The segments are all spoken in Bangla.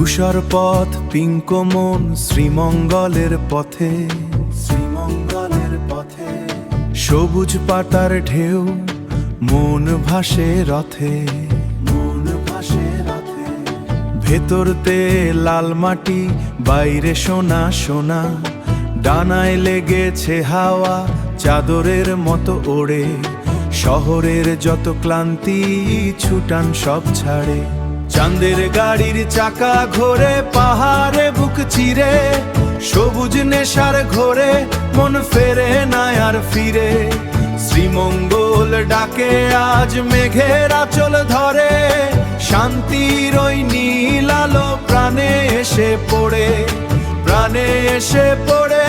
ধূসর পথ পিঙ্কমন শ্রীমঙ্গলের পথে, শ্রীমঙ্গলের পথে সবুজ পাতার ঢেউ মন ভাসে রথে, মন ভাসে রথে। ভেতরতে লাল মাটি বাইরে সোনা সোনা, ডানায় লেগেছে হাওয়া চাদরের মতো ওড়ে। শহরের যত ক্লান্তি ছুটান সব ছাড়ে, চাঁদের গাড়ির চাকা ঘোরে পাহাড়ে বুক চিরে। সবুজ নেশার ঘোরে মন ফেরে না আর ফিরে। শ্রীমঙ্গল ডাকে আজ মেঘের আঁচল ধরে, শান্তির ওই নীল আলো প্রাণে এসে পড়ে, প্রাণে এসে পড়ে।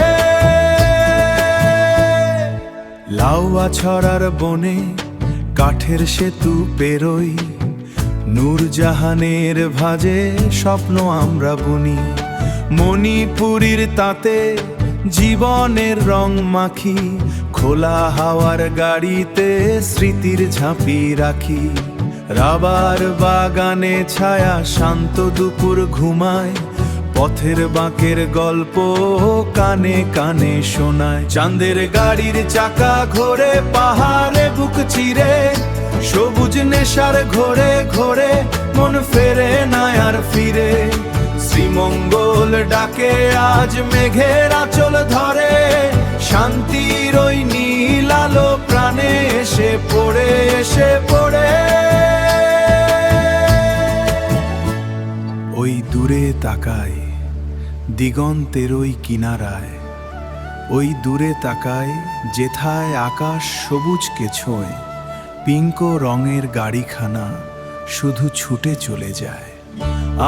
লাউয়া ছড়ার বনে কাঠের সেতু পেরোই, নূরজাহানের ভাজে স্বপ্ন আমরা বুনি। মণিপুরীর তাতে জীবনের রং মাখি, খোলা হাওয়ার গাড়িতে স্মৃতির ঝাঁপি রাখি। রাবার বাগানে ছায়া শান্ত দুপুর ঘুমায়, পথের বাঁকের গল্প কানে কানে শোনায়। চাঁদের গাড়ির চাকা ঘোরে পাহাড়ে বুক চিরে, সবুজ নেশার ঘোরে ঘোরে মন ফেরে না আর ফিরে। শ্রীমঙ্গল ডাকে আজ মেঘের আঁচল ধরে, শান্তির ওই নীল আলো প্রাণে এসে পড়ে, এসে পড়ে। ওই দূরে তাকায় দিগন্তের ওই কিনারায়, ওই দূরে তাকায় যেথায় আকাশ সবুজকে ছোঁয়। পিঙ্ক রঙের গাড়িখানা শুধু ছুটে চলে যায়।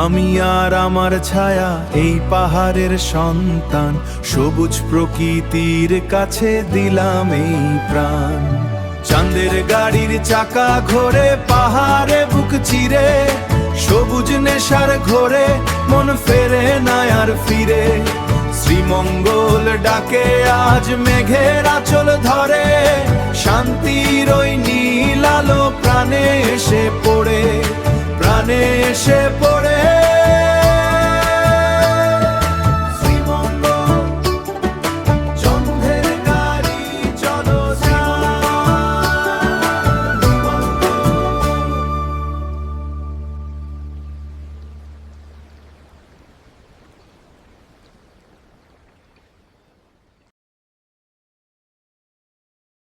আমি আর আমার ছায়া এই পাহাড়ের সন্তান, সবুজ প্রকৃতির কাছে দিলাম এই প্রাণ। চাঁদের গাড়ির চাকা ঘোরে পাহাড়ে বুক চিরে, সবুজ নেশার ঘোরে মন ফেরে না আর ফিরে। শ্রীমঙ্গল ডাকে আজ মেঘের আঁচল ধরে, শান্তির ওই নীল আলো প্রাণে এসে পড়ে, প্রাণে এসে পড়ে।